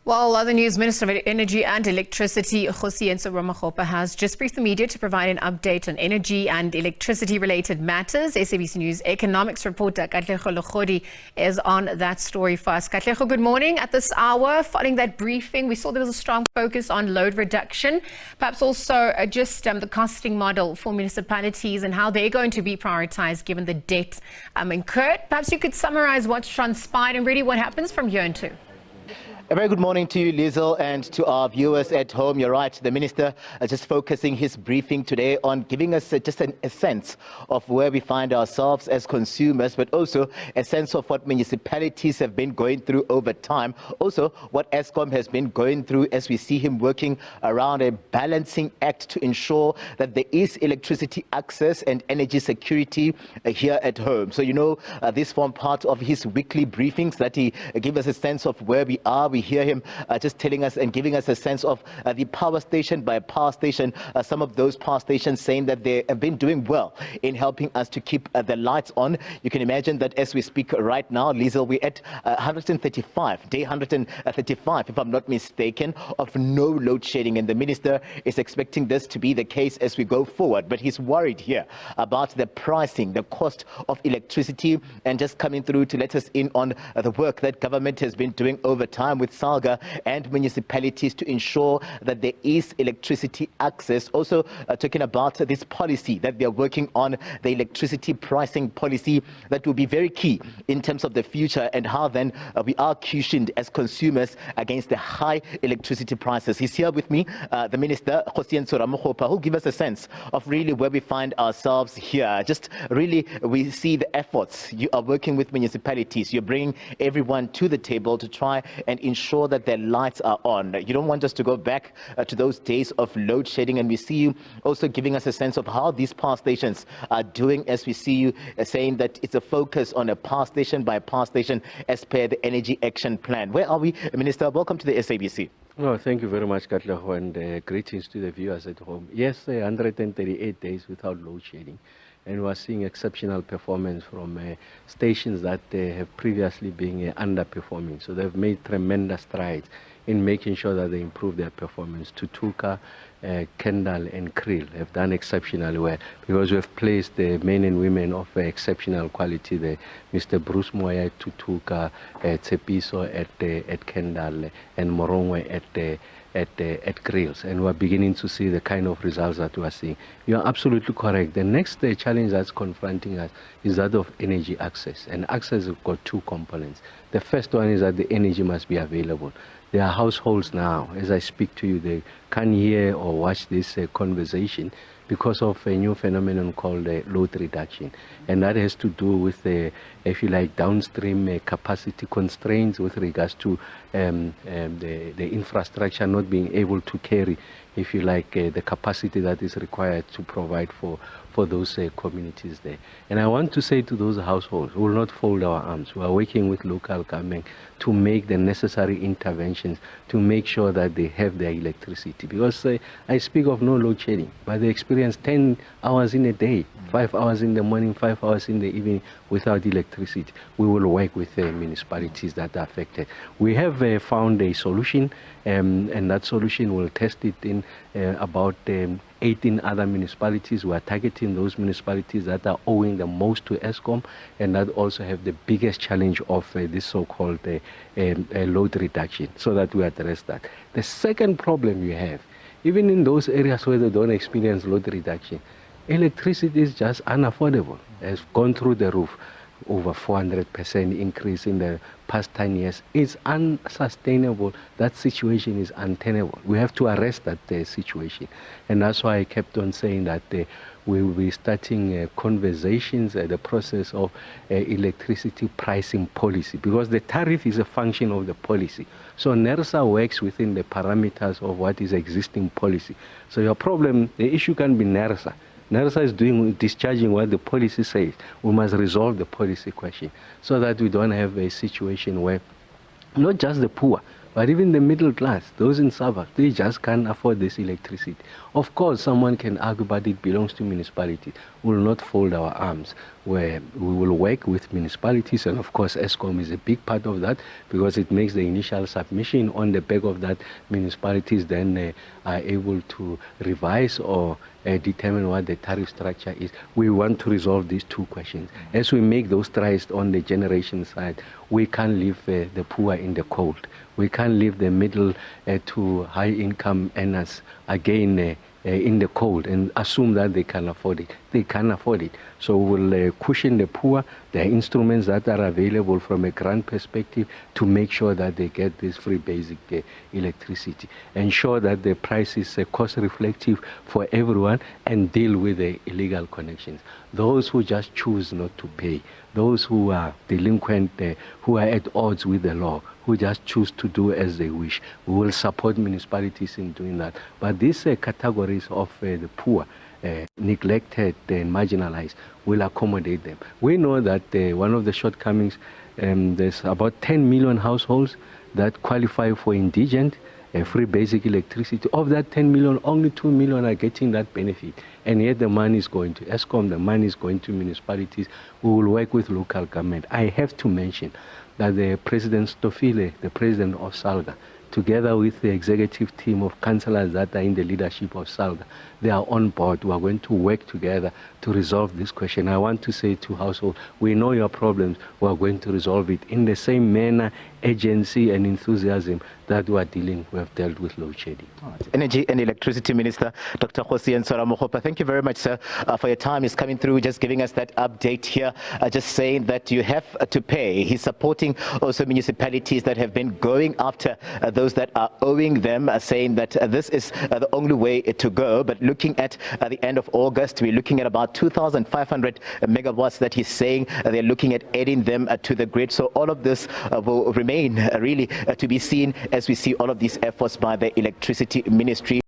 Well, other news, Minister of Energy and Electricity, Kgosientsho Ramokgopa, has just briefed the media to provide an update on energy and electricity-related matters. SABC News Economics reporter Katlego Legodi is on that story for us. Katlego, good morning. At this hour, following that briefing, we saw there was a strong focus on load reduction, perhaps also just the costing model for municipalities and how they're going to be prioritized given the debt incurred. Perhaps you could summarize what's transpired and really what happens from here on to. A very good morning to you, Liesl, and to our viewers at home. You're right, the Minister just focusing his briefing today on giving us just a sense of where we find ourselves as consumers, but also a sense of what municipalities have been going through over time. Also, what Eskom has been going through as we see him working around a balancing act to ensure that there is electricity access and energy security here at home. So, this form part of his weekly briefings that he gives us a sense of where we are. We hear him just telling us and giving us a sense of the power station by power station, some of those power stations saying that they have been doing well in helping us to keep the lights on. You can imagine that as we speak right now, Liesl, we're at 135, day 135, if I'm not mistaken, of no load shedding. And the Minister is expecting this to be the case as we go forward. But he's worried here about the pricing, the cost of electricity, and just coming through to let us in on the work that government has been doing over time with SALGA and municipalities to ensure that there is electricity access. Also talking about this policy that they're working on, the electricity pricing policy that will be very key in terms of the future and how then we are cushioned as consumers against the high electricity prices. He's here with me, the Minister, Kgosientsho Ramokgopa, who'll give us a sense of really where we find ourselves here. Just really, we see the efforts. You are working with municipalities. You're bringing everyone to the table to try and ensure that their lights are on. You don't want us to go back to those days of load shedding, and we see you also giving us a sense of how these power stations are doing as we see you saying that it's a focus on a power station by power station as per the Energy Action Plan. Where are we, Minister? Welcome to the SABC. Oh, thank you very much, Katlego, and greetings to the viewers at home. Yes, 138 days without load shedding. And we're seeing exceptional performance from stations that have previously been underperforming. So they've made tremendous strides in making sure that they improve their performance. Tutuka, Kendal and Kriel have done exceptionally well because we've placed the men and women of exceptional quality there. Mr. Bruce Moya at Tutuka, Tsepiso at Kendal, and Morongwe at Grills, and we're beginning to see the kind of results that we're seeing. You're absolutely correct. The next challenge that's confronting us is that of energy access, and access has got two components. The first one is that the energy must be available. There are households now, as I speak to you, they can't hear or watch this conversation because of a new phenomenon called load reduction. And that has to do with, if you like, downstream capacity constraints with regards to the infrastructure not being able to carry, if you like, the capacity that is required to provide for those communities there. And I want to say to those households, we will not fold our arms. We are working with local government to make the necessary interventions to make sure that they have their electricity. Because I speak of no load shedding, but they experience 10 hours in a day, 5 hours in the morning, 5 hours in the evening without electricity. We will work with municipalities that are affected. We have found a solution, and that solution will test it in about 18 other municipalities. We are targeting those municipalities that are owing the most to Eskom and that also have the biggest challenge of this so-called load reduction, so that we address that. The second problem you have, even in those areas where they don't experience load reduction, electricity is just unaffordable. It's gone through the roof. Over 400% increase in the past 10 years. It's unsustainable. That situation is untenable. We have to arrest that situation. And that's why I kept on saying that we will be starting conversations, the process of electricity pricing policy, because the tariff is a function of the policy. So NERSA works within the parameters of what is existing policy. So your problem, the issue can be NERSA. NERSA is discharging what the policy says. We must resolve the policy question so that we don't have a situation where not just the poor, But even the middle class, those in suburbs, they just can't afford this electricity. Of course, someone can argue, but it belongs to municipalities. We will not fold our arms, where we will work with municipalities, and of course ESCOM is a big part of that, because it makes the initial submission. On the back of that, municipalities then are able to revise or determine what the tariff structure is. We want to resolve these two questions. As we make those strides on the generation side, we can't leave the poor in the cold. We can't leave the middle to high income earners again in the cold and assume that they can afford it. They can't afford it. So we'll cushion the poor. There are instruments that are available from a grant perspective to make sure that they get this free basic electricity. Ensure that the price is cost reflective for everyone, and deal with the illegal connections. Those who just choose not to pay, those who are delinquent, who are at odds with the law, who just choose to do as they wish. We will support municipalities in doing that. But these categories of the poor, neglected and marginalized, will accommodate them. We know that one of the shortcomings, there's about 10 million households that qualify for indigent free basic electricity. Of that 10 million, only 2 million are getting that benefit. And yet the money is going to ESCOM, the money is going to municipalities. We will work with local government. I have to mention that the President Stofile, the president of SALGA, together with the executive team of councillors that are in the leadership of SALGA, they are on board. We are going to work together to resolve this question. I want to say to households, we know your problems. We are going to resolve it in the same manner, agency and enthusiasm that we have dealt with load shedding. Energy and Electricity Minister, Dr. Kgosientsho Ramokgopa, thank you very much, sir, for your time. He's coming through, just giving us that update here, just saying that you have to pay. He's supporting also municipalities that have been going after those that are owing them, saying that this is the only way to go. But looking at the end of August, we're looking at about 2,500 megawatts that he's saying they're looking at adding them to the grid. So all of this will remain really to be seen as we see all of these efforts by the Electricity Ministry.